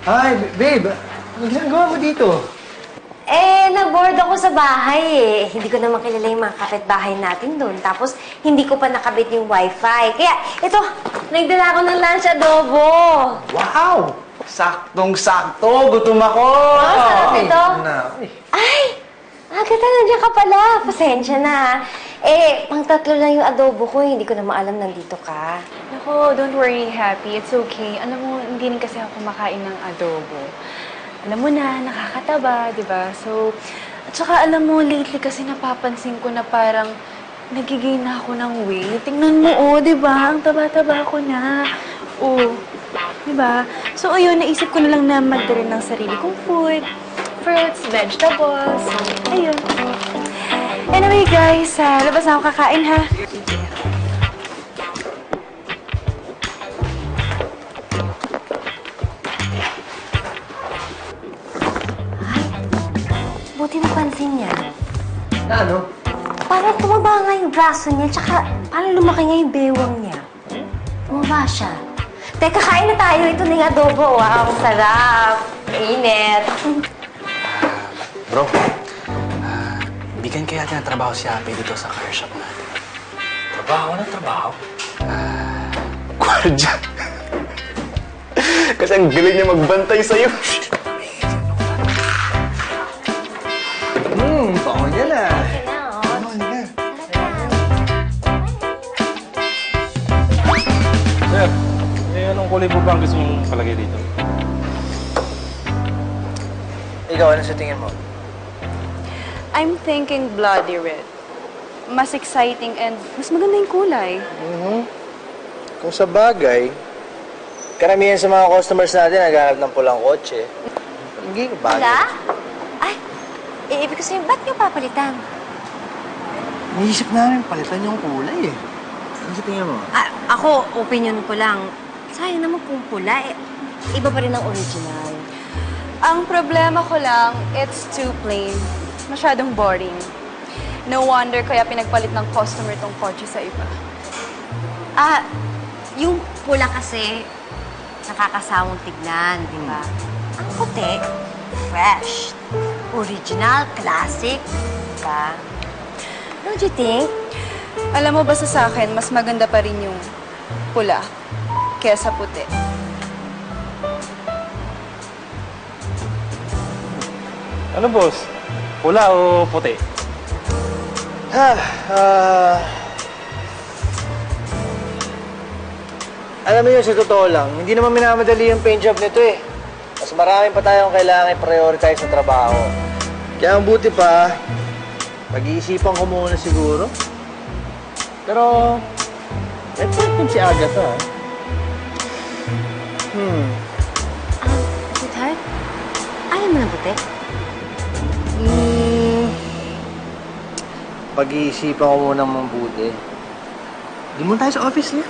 Hi, babe. Ano ginagawa mo dito? Na-bored ako sa bahay eh. Hindi ko naman kilala yung mga kapitbahay natin doon. Tapos, hindi ko pa nakabit yung wifi. Kaya, ito, nagdala ko ng lunch adobo. Wow! Saktong-sakto! Gutom ako! Sarap ito. Ay. Ay! Agad nandiyan ka pala. Pasensya na. Pang-tatlo lang yung adobo ko. Hindi ko naman alam nandito ka. Nako, don't worry, Happy. It's okay. Alam mo, hindi rin kasi ako kumakain ng adobo. Alam mo na, nakakataba, di ba? So, at saka alam mo, lately kasi napapansin ko na parang nagigain na ako ng weight. Tingnan mo, di ba? Ang taba-taba ko na. Di ba? So, ayun, naisip ko na lang na magdarin ng sarili kong food. Fruits, vegetables. Ayun. Anyway, guys, labas na ako kakain, ha? Buti napansin niya. Na ano? Parang tumaba nga yung braso niya, tsaka parang lumaki nga yung bewang niya. Tumaba siya. Teka, kain na tayo. Ito na yung adobo. Wow, sarap. Init. Bro, bigyan kaya natin ng trabaho si Happy dito sa car shop natin. Trabaho na trabaho? Gwardiya. Kasi ang galing niya magbantay sa'yo. Pangon niya na. Sir, anong kulay po ba ang gusto mong palagay dito? Ikaw, ano sa tingin mo? I'm thinking bloody red. Mas exciting and mas maganda yung kulay. Kung sa bagay, karamihan sa mga customers natin naghahanap ng pulang kotse. Hindi ka bagay. Wala? Ay, ibig ko sabihin, ba't niyo papalitan? Naisip namin palitan yung kulay eh. Ano sa tingin mo? Ako, opinion ko lang. Sayang naman kung pula, iba pa rin ang original. Ang problema ko lang, it's too plain. Masyadong boring. No wonder kaya pinagpalit ng customer tong kotse sa iba. Yung pula kasi, nakakasawang tignan, di ba? Ang puti, fresh, original, classic, di ba? Don't you think? Alam mo ba sa akin, mas maganda pa rin yung pula kesa puti. Ano, boss? Pula o puti? Alam mo yun, sa totoo lang, hindi naman minamadali yung paint job nito eh. Mas marami pa tayong kailangan i-prioritize sa trabaho. Kaya ang buti pa, pag-iisipan ko muna siguro. Pero, may point din si Agatha. Sweetheart, ayaw mo ng puti? Pag-iisipan ko muna mabuti. Di muna tayo sa office niya.